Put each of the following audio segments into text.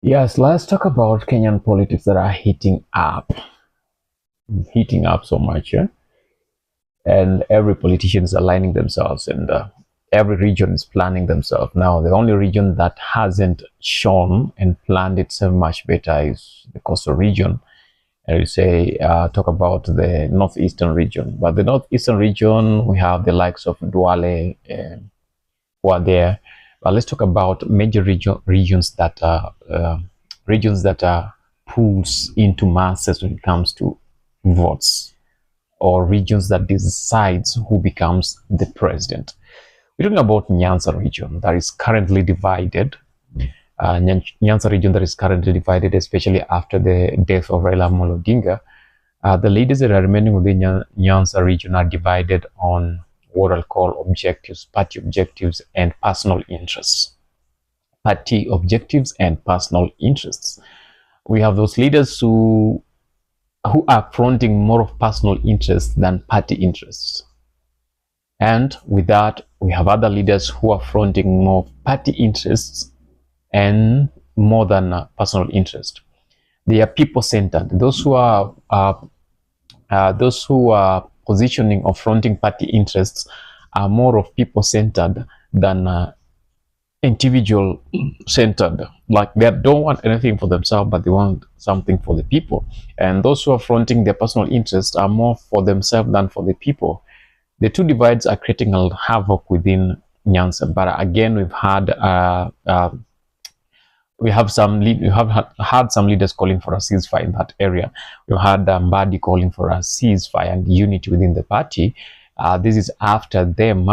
Yes, let's talk about Kenyan politics that are heating up so much, yeah? And every politician is aligning themselves, and every region is planning themselves. Now, the only region that hasn't shown and planned itself much better is the coastal region. And we say talk about the northeastern region, but the northeastern region we have the likes of Duale who are there. But let's talk about major regions that are pulls into masses when it comes to votes, or regions that decides who becomes the president. We're talking about Nyanza region that is currently divided. Nyanza region that is currently divided, especially after the death of Raila Amolo Odinga. The leaders that are remaining within Nyanza region are divided on what I'll call objectives, party objectives, and personal interests. Party objectives and personal interests. We have those leaders who are fronting more of personal interests than party interests. And with that, we have other leaders who are fronting more party interests and more than personal interest. They are people-centered. Those who are positioning or fronting party interests are more of people-centered than individual-centered. Like they don't want anything for themselves, but they want something for the people. And those who are fronting their personal interests are more for themselves than for the people. The two divides are creating a havoc within Nyanza. But again, we've had had some leaders calling for a ceasefire in that area. We've had Mbadi calling for a ceasefire and unity within the party. This is after them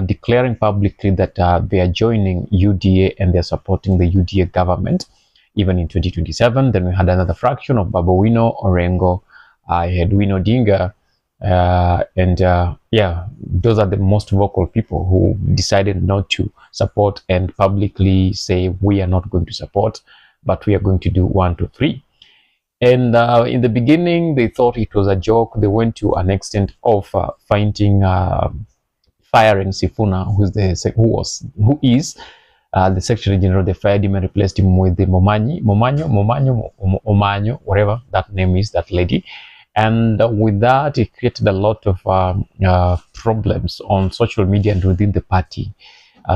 declaring publicly that they are joining UDA and they're supporting the UDA government even in 2027. Then we had another fraction of Babu, Orengo, Owino Dinga, yeah, those are the most vocal people who decided not to support and publicly say we are not going to support, but we are going to do 1, 2, 3. And in the beginning, they thought it was a joke. They went to an extent of firing Sifuna, who is the Secretary General. They fired him and replaced him with the Omanyo, whatever that name is, that lady. And with that, it created a lot of problems on social media and within the party.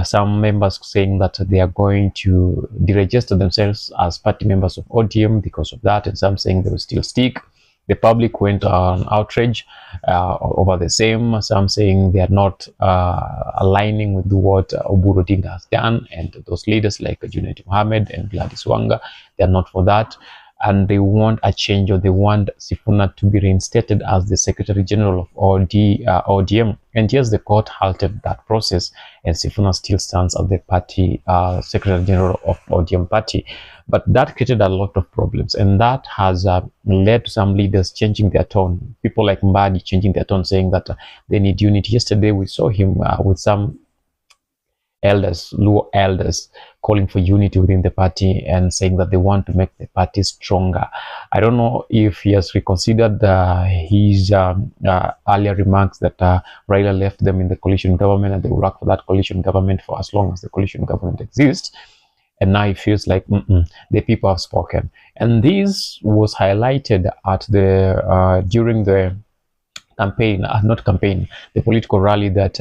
Some members saying that they are going to deregister themselves as party members of ODM because of that, and some saying they will still stick. The public went on outrage over the same. Some saying they are not aligning with what Oburu Odinga has done, and those leaders like Junet Mohammed and Gladys Wanga, they are not for that. And they want a change, or they want Sifuna to be reinstated as the Secretary General of ODM. And yes, the court halted that process, and Sifuna still stands as the party Secretary General of ODM party. But that created a lot of problems, and that has led to some leaders changing their tone. People like Mbadi changing their tone, saying that they need unity. Yesterday, we saw him with some Luo elders, calling for unity within the party and saying that they want to make the party stronger. I don't know if he has reconsidered his earlier remarks that Raila left them in the coalition government and they will work for that coalition government for as long as the coalition government exists. And now it feels like the people have spoken. And this was highlighted at the during the campaign, the political rally that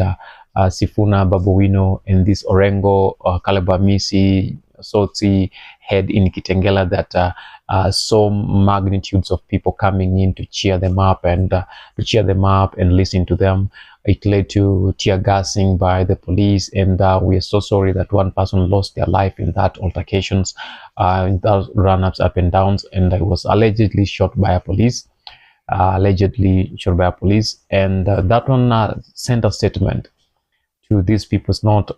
Sifuna, Babu, Owino, and this Orengo, Kalabamisi, Sotsi had in Kitengela, that saw magnitudes of people coming in to cheer them up and listen to them. It led to tear gassing by the police, and we are so sorry that one person lost their life in that altercations, in those run-ups, up and downs, and was allegedly shot by a police. And that one sent a statement to these people.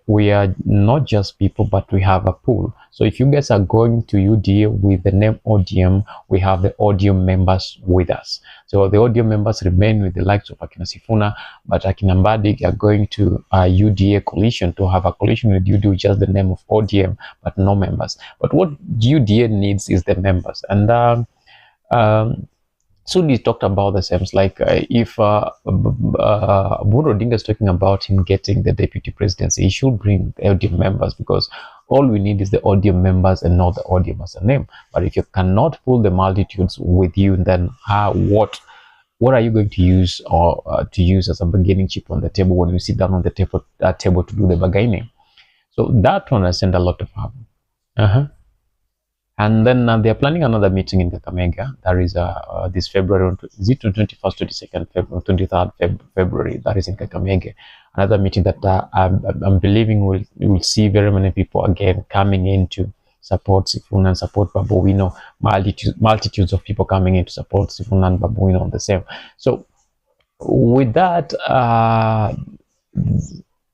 We are not just people, but we have a pool. So if you guys are going to UDA with the name ODM, we have the ODM members with us. So the ODM members remain with the likes of Akina Sifuna, but Akina Mbadi are going to UDA coalition, to have a coalition with UDA with just the name of ODM, but no members. But what UDA needs is the members. And Sudi talked about the same, like if Oburu Odinga is talking about him getting the deputy presidency, he should bring LDM members, because all we need is the audio members and not the audio as a name. But if you cannot pull the multitudes with you, then what are you going to use or to use as a bargaining chip on the table when you sit down on the table to do the bargaining? So that one has sent a lot of harm. And then they're planning another meeting in Kakamega. That is this February, is it 21st, 22nd, February, 23rd February, that is in Kakamega. Another meeting that I'm believing will see very many people again coming in to support Sifuna and support Babu. We know multitudes of people coming in to support Sifuna and Babu on the same. So with that,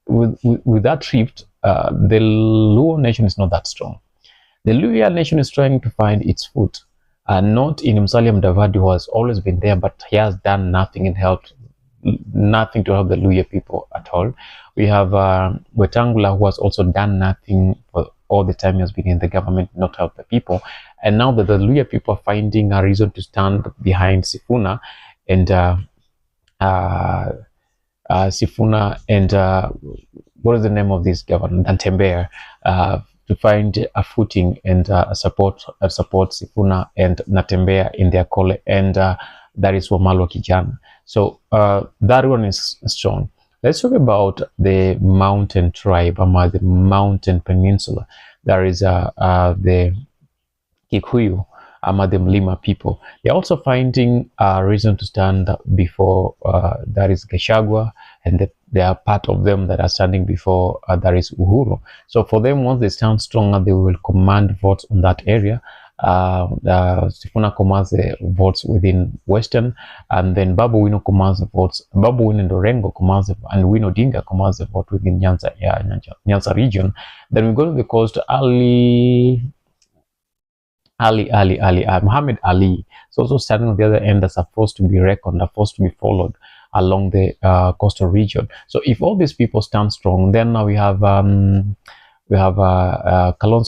with that shift, the Luo nation is not that strong. The Luhya nation is trying to find its foot, not in Musalia Mudavadi, who has always been there, but he has done nothing and helped nothing to help the Luhya people at all. We have Wetangula, who has also done nothing for all the time he has been in the government, not help the people. And now that the Luhya people are finding a reason to stand behind Sifuna and what is the name of this governor, Dantembea, to find a footing and support Sifuna and Natembea in their call, and that is Wamalwa Kijana. So that one is strong. Let's talk about the mountain tribe, the mountain peninsula. There is the Kikuyu, the Mlima people. They're also finding a reason to stand before that is Gachagua, and there are part of them that are standing before that is Uhuru. So for them, once they stand stronger, they will command votes on that area. Sifuna commands the votes within Western, and then Babu Owino commands the votes. Babu Owino and Orengo commands and Owino Odinga commands the vote within Nyanza region. Then we go to the coast. Muhammad Ali is also standing on the other end, that's a force to be reckoned, a force to be followed along the coastal region. So if all these people stand strong, then now we have Kalonzo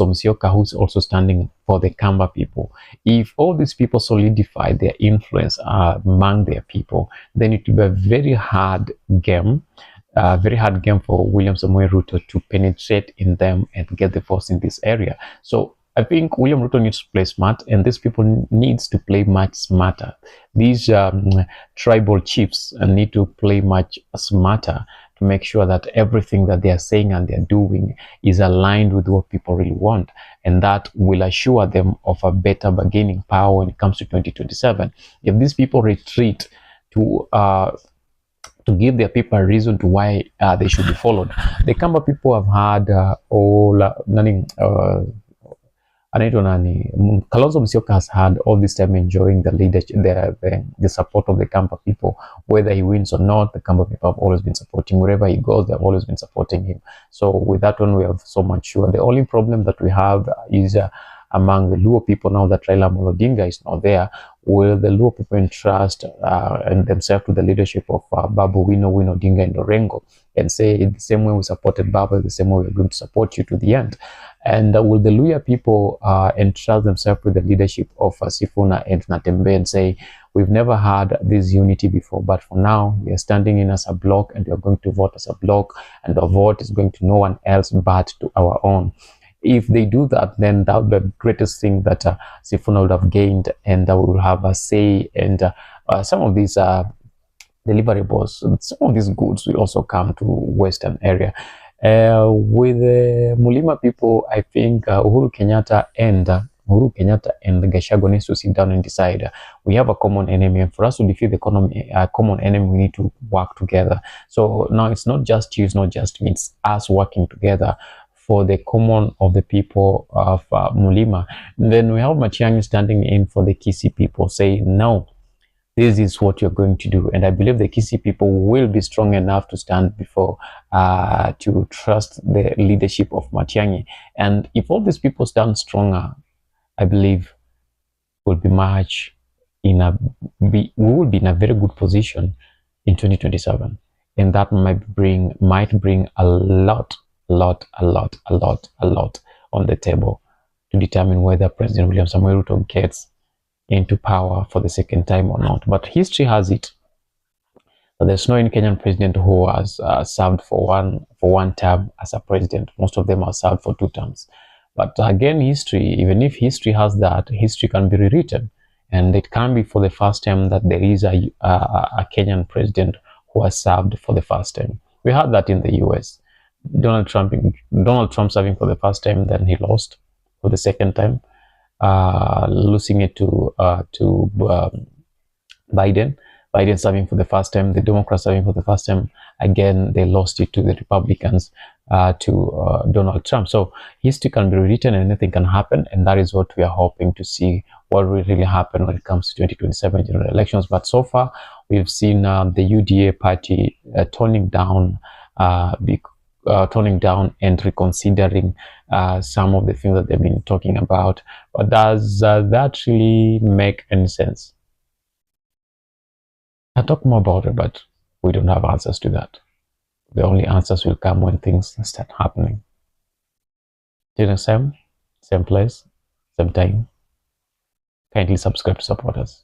Musyoka, who's also standing for the Kamba people. If all these people solidify their influence among their people, then it will be a very hard game. For William Samoei Ruto to penetrate in them and get the force in this area. So I think William Ruto needs to play smart, and these people needs to play much smarter. These tribal chiefs need to play much smarter to make sure that everything that they are saying and they're doing is aligned with what people really want, and that will assure them of a better bargaining power when it comes to 2027. If these people retreat to give their people a reason to why they should be followed, the Kamba people have had Kalonzo Musyoka has had all this time enjoying the leadership, the support of the Kamba people. Whether he wins or not, the Kamba people have always been supporting. Wherever he goes, they have always been supporting him. So with that one, we have so much sure. The only problem that we have is among the Luo people now that Raila Amolo Odinga is not there. Will the Luo people entrust and themselves to the leadership of Babu, Owino Odinga, and Orengo, and say, in the same way we supported Babu, the same way we're going to support you to the end? And will the Luhya people entrust themselves with the leadership of Sifuna and Natembe and say, we've never had this unity before, but for now we are standing in as a block and we are going to vote as a block, and the vote is going to no one else but to our own? If they do that, then that would be the greatest thing that Sifuna would have gained, and that we will have a say, and some of these deliverables, some of these goods will also come to Western area. With the Mulima people, I think Uhuru Kenyatta and Gachagua needs to sit down and decide. We have a common enemy, and for us to defeat the common enemy, we need to work together. So now it's not just you, it's not just me, it's us working together for the common of the people of Mulima. Then we have Matiang'i standing in for the Kisii people, saying, no, this is what you're going to do. And I believe the Kisii people will be strong enough to stand before, to trust the leadership of Matiang'i. And if all these people stand stronger, I believe we'll be we will be in a very good position in 2027. And that might bring a lot on the table to determine whether President William Samoei Ruto gets into power for the second time or not. But history has it So there's no any Kenyan president who has served for one term as a president. Most of them are served for 2 terms. But again, history, even if history has that, history can be rewritten, and it can be for the first time that there is a Kenyan president who has served for the first time. We had that in the U.S. Donald Trump serving for the first time, then he lost for the second time, losing it to Biden. Biden serving for the first time, the Democrats serving for the first time. Again, they lost it to the Republicans, to Donald Trump. So history can be rewritten and anything can happen. And that is what we are hoping to see, what will really happen when it comes to 2027 general elections. But so far, we've seen the UDA party toning down and reconsidering some of the things that they've been talking about. But does that really make any sense? I'll talk more about it, but we don't have answers to that. The only answers will come when things start happening. Till next time, same place, same time. Kindly subscribe to support us.